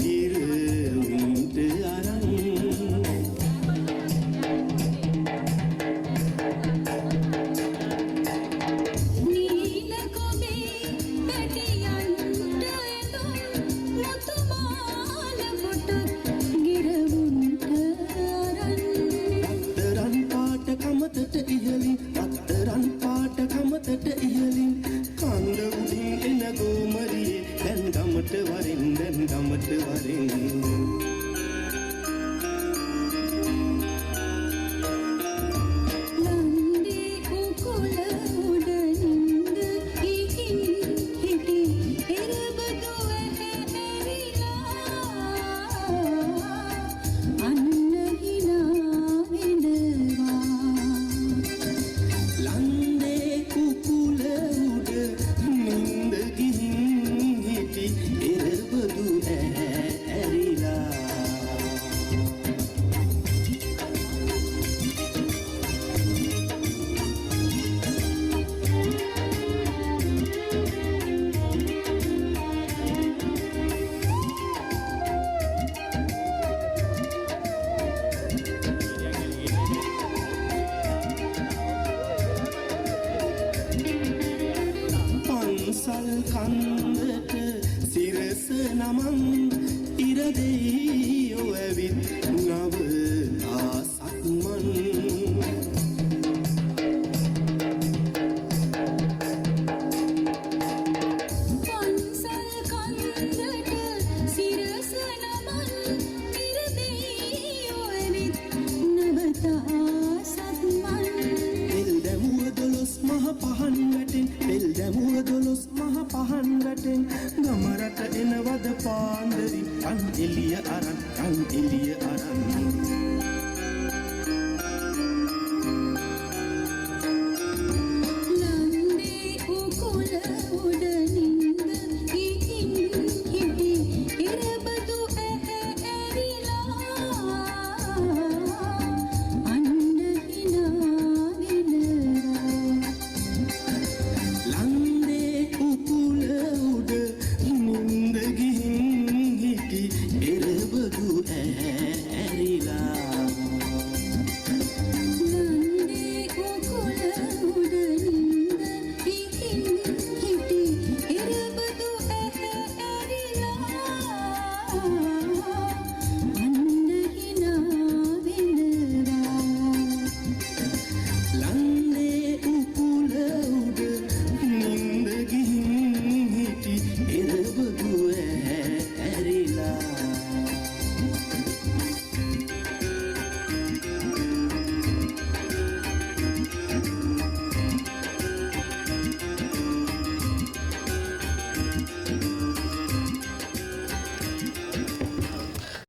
ඉරවින්ට අරන් නීල කොබේ පැටියන්ට එඳුන් මුතුමාල කොට ගිරවුන්ට අරන් රත්තරන් පාට කමතට ඉහලින් රත්තරන් පාට කමතට ඉහලින් කන්ද උඩින් එන ගෝමරියේ දැන් ගමට වරින් දැන් ගමට වරින් ලන්දේ කුකුල උඩ නින්ද ඉහින් හිටි එරබදු ඇහැරිලා අන්න හිනා වෙනවා ලන්දේ කුකුල උඩ නින්ද ගිහින් හිටි එරබදු ඇරිලා පන්සල් කන්දට සිරස නමන් ඉරදෙයියෝ ඇවිත් නවතා සක්මන් පන්සල් කන්දට සිරස නමන් ඉරදෙයියෝ ඇවිත් නවතා සක්මන් පෙල් දැමුව දොළොස් මහ පහන් වැටෙන් පෙල් දැමුව දොළොස් මහ පහන් වැටෙන් ගමරට එනවද පාන්දරි කන් එළිය අරන්